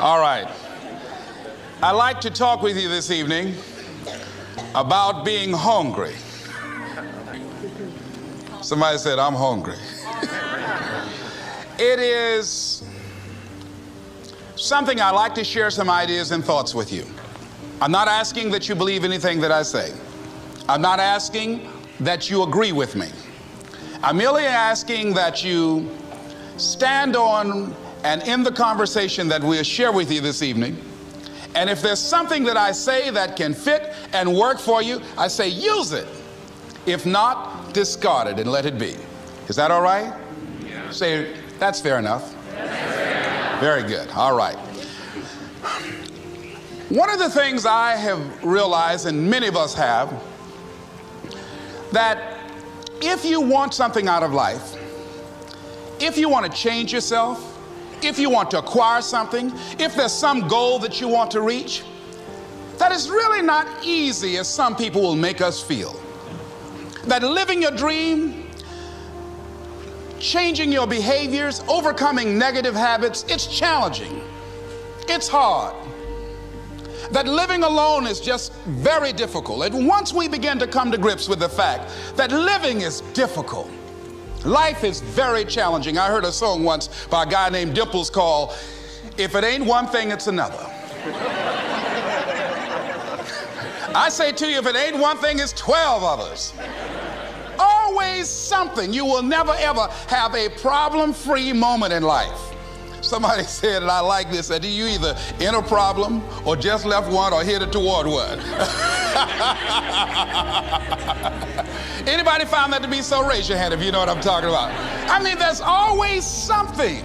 All right. I'd like to talk with you this evening about being hungry. Somebody said, I'm hungry. It is something I like to share some ideas and thoughts with you. I'm not asking that you believe anything that I say. I'm not asking that you agree with me. I'm merely asking that you stand on and in the conversation that we'll share with you this evening. And if there's something that I say that can fit and work for you, I say use it. If not, discard it and let it be. Is that all right? Yeah. Say, that's fair enough. Very good. All right. One of the things I have realized, and many of us have, that if you want something out of life, if you want to change yourself, if you want to acquire something, if there's some goal that you want to reach, that is really not easy as some people will make us feel. That living your dream, changing your behaviors, overcoming negative habits, it's challenging. It's hard. That living alone is just very difficult. And once we begin to come to grips with the fact that living is difficult, life is very challenging. I heard a song once by a guy named Dimples called, If It Ain't One Thing, It's Another. I say to you, if it ain't one thing, it's 12 others. Always something. You will never ever have a problem-free moment in life. Somebody said, and I like this, that you either in a problem or just left one or headed toward one. Anybody found that to be so? Raise your hand if you know what I'm talking about. I mean, there's always something.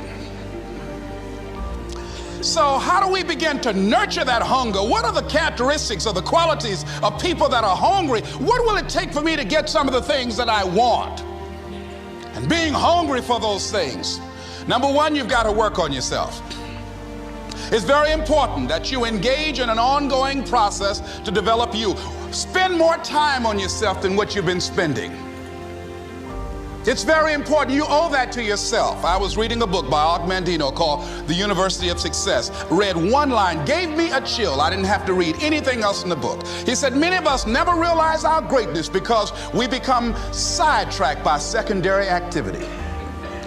So how do we begin to nurture that hunger? What are the characteristics or the qualities of people that are hungry? What will it take for me to get some of the things that I want? And being hungry for those things. Number one, you've got to work on yourself. It's very important that you engage in an ongoing process to develop you. Spend more time on yourself than what you've been spending. It's very important. You owe that to yourself. I was reading a book by Og Mandino called The University of Success. Read one line, gave me a chill. I didn't have to read anything else in the book. He said, many of us never realize our greatness because we become sidetracked by secondary activity.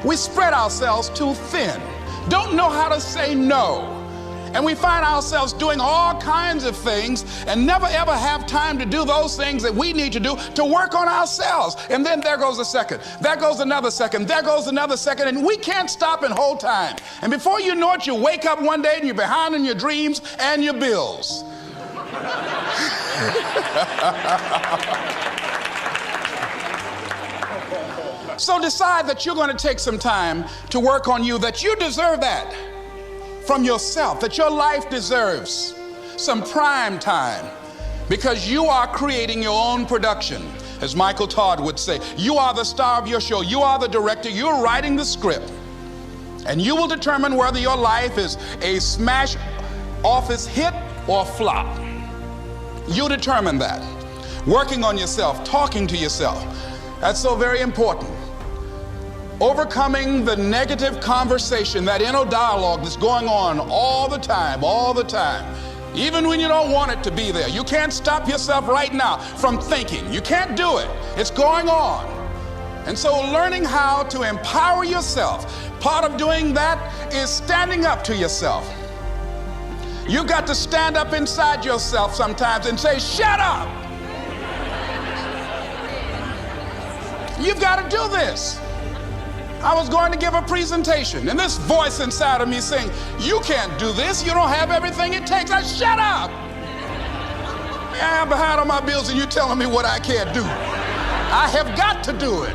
We spread ourselves too thin, don't know how to say no. And we find ourselves doing all kinds of things and never ever have time to do those things that we need to do to work on ourselves. And then there goes a second, there goes another second, there goes another second, and we can't stop and hold time. And before you know it, you wake up one day and you're behind on your dreams and your bills. So decide that you're going to take some time to work on you, that you deserve that from yourself, that your life deserves some prime time because you are creating your own production. As Michael Todd would say, you are the star of your show. You are the director. You're writing the script. And you will determine whether your life is a smash office hit or flop. You determine that. Working on yourself, talking to yourself. That's so very important. Overcoming the negative conversation, that inner dialogue that's going on all the time, even when you don't want it to be there. You can't stop yourself right now from thinking. You can't do it. It's going on. And so learning how to empower yourself, part of doing that is standing up to yourself. You've got to stand up inside yourself sometimes and say, shut up. You've got to do this. I was going to give a presentation, and this voice inside of me saying, you can't do this. You don't have everything it takes. I shut up. I'm behind on my bills, and you're telling me what I can't do. I have got to do it.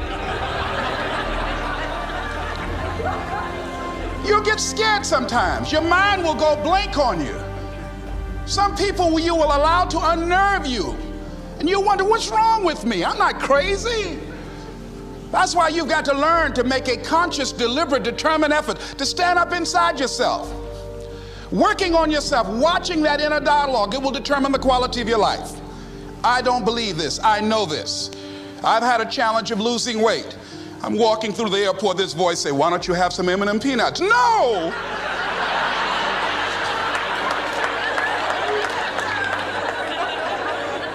You'll get scared sometimes. Your mind will go blank on you. Some people you will allow to unnerve you, and you wonder, what's wrong with me? I'm not crazy. That's why you've got to learn to make a conscious, deliberate, determined effort to stand up inside yourself. Working on yourself, watching that inner dialogue, it will determine the quality of your life. I don't believe this. I know this. I've had a challenge of losing weight. I'm walking through the airport, this voice say, why don't you have some M&M peanuts? No!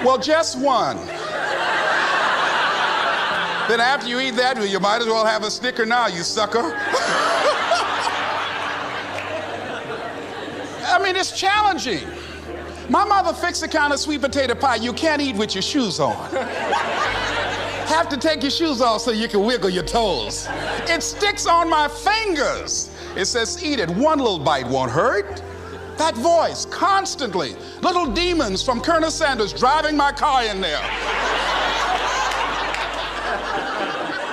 Well, just one. Then after you eat that, you might as well have a Snicker now, you sucker. I mean, it's challenging. My mother fixed the kind of sweet potato pie you can't eat with your shoes on. Have to take your shoes off so you can wiggle your toes. It sticks on my fingers. It says, eat it. One little bite won't hurt. That voice, constantly. Little demons from Colonel Sanders driving my car in there.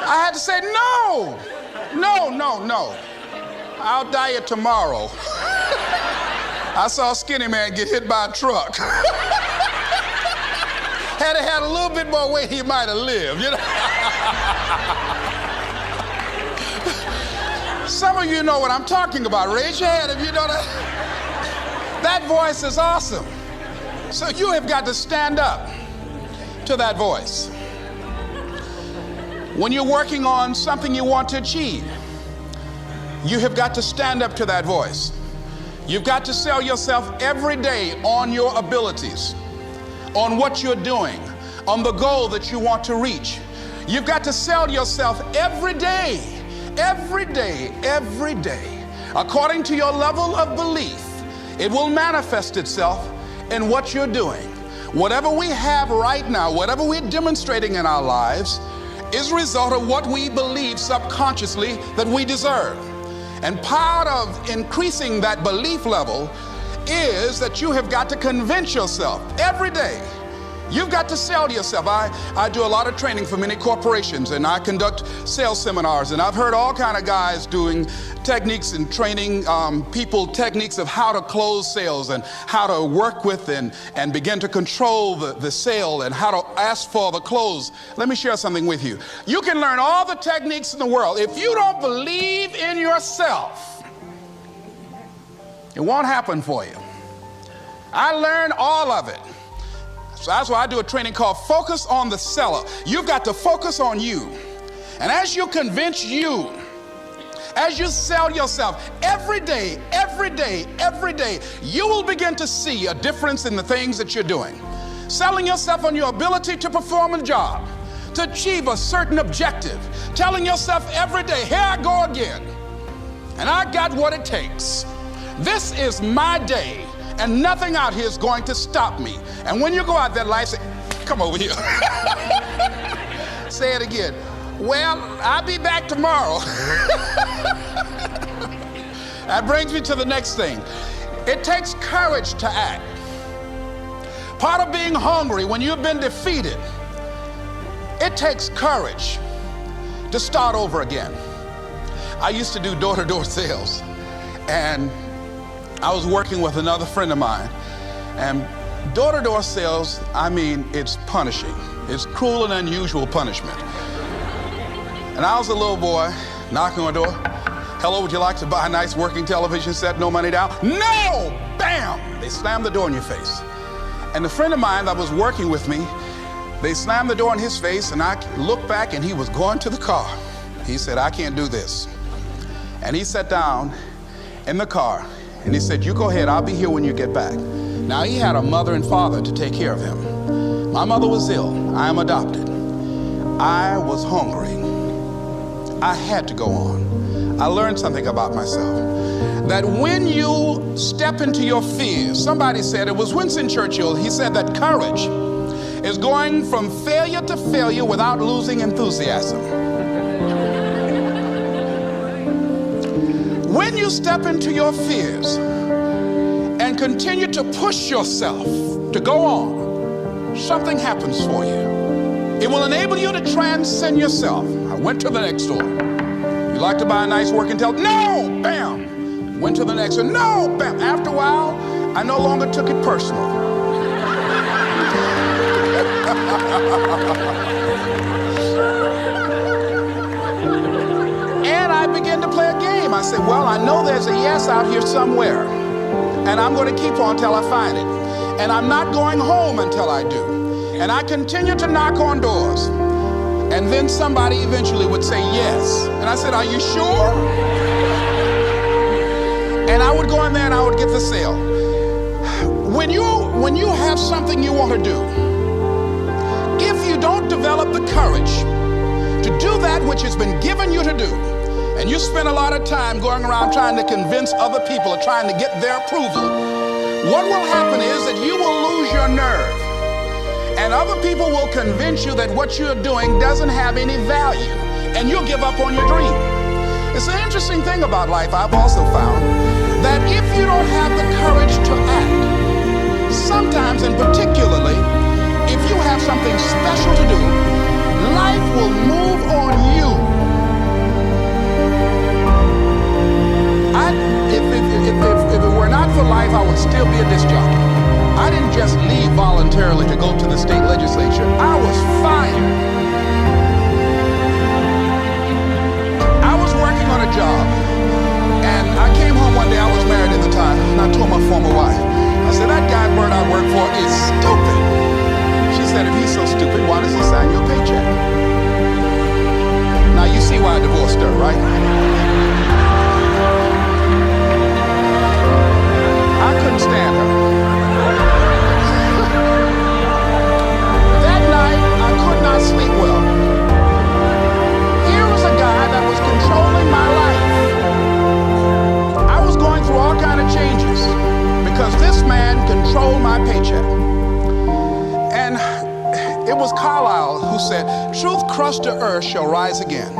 I had to say, no. I'll diet tomorrow. I saw a skinny man get hit by a truck. Had he had a little bit more weight, he might have lived, you know. Some of you know what I'm talking about. Raise your hand if you know that. That voice is awesome. So you have got to stand up to that voice. When you're working on something you want to achieve, you have got to stand up to that voice. You've got to sell yourself every day on your abilities, on what you're doing, on the goal that you want to reach. You've got to sell yourself every day, according to your level of belief. It will manifest itself in what you're doing. Whatever we have right now, whatever we're demonstrating in our lives, is a result of what we believe subconsciously that we deserve. And part of increasing that belief level is that you have got to convince yourself every day. You've got to sell yourself. I do a lot of training for many corporations, and I conduct sales seminars, and I've heard all kind of guys doing techniques and training people techniques of how to close sales and how to work with and begin to control the sale and how to ask for the close. Let me share something with you. You can learn all the techniques in the world. If you don't believe in yourself, it won't happen for you. I learned all of it. So that's why I do a training called Focus on the Seller. You've got to focus on you. And as you convince you, as you sell yourself every day, you will begin to see a difference in the things that you're doing. Selling yourself on your ability to perform a job, to achieve a certain objective. Telling yourself every day, here I go again. And I got what it takes. This is my day. And nothing out here is going to stop me. And when you go out there, life say, come over here. Say it again. Well, I'll be back tomorrow. That brings me to the next thing. It takes courage to act. Part of being hungry when you've been defeated, it takes courage to start over again. I used to do door-to-door sales, and I was working with another friend of mine, and door-to-door sales, I mean, it's punishing. It's cruel and unusual punishment. And I was a little boy knocking on the door. Hello, would you like to buy a nice working television set? No money down? No! Bam! They slammed the door in your face. And the friend of mine that was working with me, they slammed the door in his face, and I looked back, and he was going to the car. He said, I can't do this. And he sat down in the car, and he said, you go ahead, I'll be here when you get back. Now, he had a mother and father to take care of him. My mother was ill. I am adopted. I was hungry. I had to go on. I learned something about myself. That when you step into your fears, somebody said, it was Winston Churchill, he said that courage is going from failure to failure without losing enthusiasm. When you step into your fears and continue to push yourself to go on, something happens for you. It will enable you to transcend yourself. I went to the next store. You like to buy a nice working television? No! Bam! Went to the next one. No! Bam! After a while, I no longer took it personal. And I began to play a game. I said, well, I know there's a yes out here somewhere, and I'm going to keep on until I find it. And I'm not going home until I do. And I continued to knock on doors. And then somebody eventually would say yes. And I said, are you sure? And I would go in there and I would get the sale. When you have something you want to do, develop the courage to do that which has been given you to do, and you spend a lot of time going around trying to convince other people or trying to get their approval, what will happen is that you will lose your nerve. And other people will convince you that what you're doing doesn't have any value, and you'll give up on your dream. It's an interesting thing about life, I've also found, that if you don't have the courage to act, sometimes and particularly if you have something special to do, life will move on you. If it were not for life, I would still be a disc jockey. I didn't just leave voluntarily to go to the state legislature. I was fired. I was working on a job, and I came home one day. I was married at the time, and I told my former wife, I said, that guy Bert I work for is stupid. She said, if he's so stupid, why does he sign your paycheck? Now you see why I divorced her, right? I couldn't stand her. That night, I could not sleep well. Here was a guy that was controlling my life. I was going through all kinds of changes because this man controlled my paycheck. And it was Carlyle who said, truth crushed to earth shall rise again.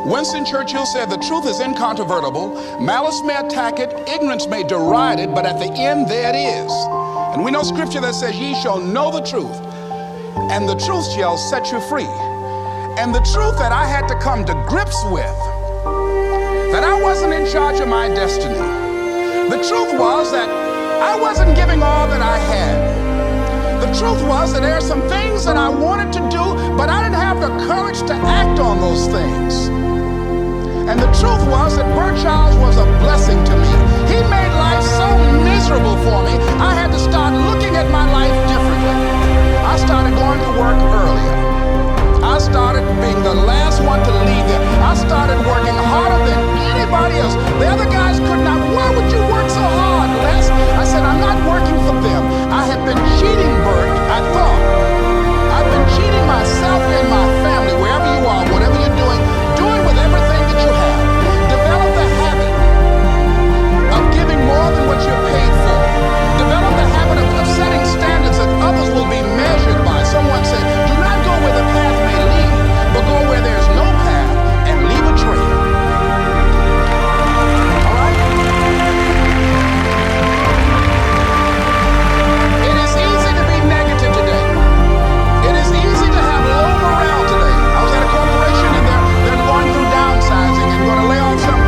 Winston Churchill said, the truth is incontrovertible. Malice may attack it, ignorance may deride it, but at the end there it is. And we know scripture that says, ye shall know the truth, and the truth shall set you free. And the truth that I had to come to grips with, that I wasn't in charge of my destiny. The truth was that I wasn't giving all that I had. The truth was that there are some things that I wanted to do, but I didn't have the courage to act on those things. And the truth was that Bert Childs was a blessing to me. He made life so miserable for me, I had to start looking at my life differently. I started going to work earlier. I started being the last one to leave there. I started working harder than anybody else. The other guys could not. Why would you work so hard, Les? I said, I'm not working for them. I have been cheating, Bert, I thought. I've been cheating myself and my family, wherever you are, whatever you're doing, do it with everything that you have. Develop the habit of giving more than what you're paid for. Develop the habit of setting standards that others will be measured by. Someone said, do not go where the path may lead, but go where there's no path and leave a trail. All right? It is easy to be negative today. It is easy to have low morale today. I was at a corporation and they're going through downsizing and going to lay off some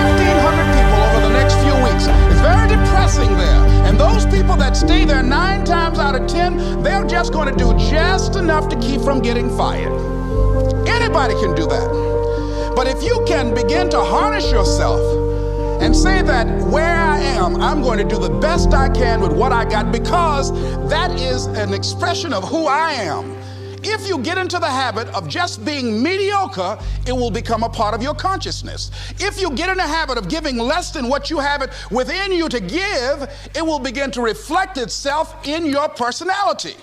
1,500 people over the next few weeks. It's very depressing there. And those people that stay there 9 times out of 10, they're just going to do just enough to keep from getting fired. Anybody can do that. But if you can begin to harness yourself and say that where I am, I'm going to do the best I can with what I got, because that is an expression of who I am. If you get into the habit of just being mediocre, it will become a part of your consciousness. If you get in the habit of giving less than what you have it within you to give, it will begin to reflect itself in your personality.